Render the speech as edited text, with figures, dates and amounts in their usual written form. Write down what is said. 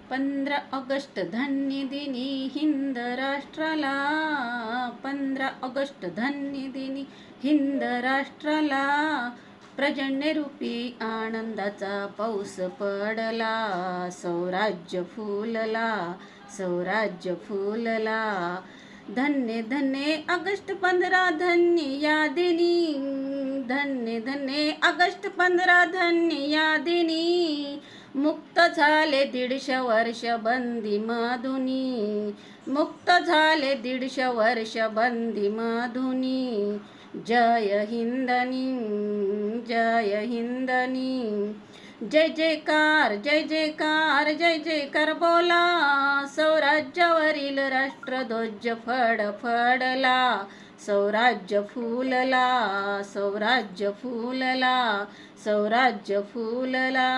15 August धन्य दिनी हिंद राष्ट्राला, 15 ऑगस्ट धन्य दिनी हिंद राष्ट्राला, प्रजन्यरूपी आनंदाचा पाऊस पडला, स्वराज्य फुलला, स्वराज्य फुलला. धन्य धन्य ऑगस्ट 15 धन्य या दिनी, धन्य धन्य ऑगस्ट 15 धन्य या दिनी, मुक्त झाले 150 वर्ष बंदी मधुनी, मुक्त झाले 150 वर्ष बंदी मधुनी. जय हिंदनी, जय हिंदनी. जय जयकार, जय जयकार, जय जयकार बोला, स्वराज्यावरील राष्ट्रध्वज फडफडला, स्वराज्य फुलला, स्वराज्य फुलला, स्वराज्य फुलला.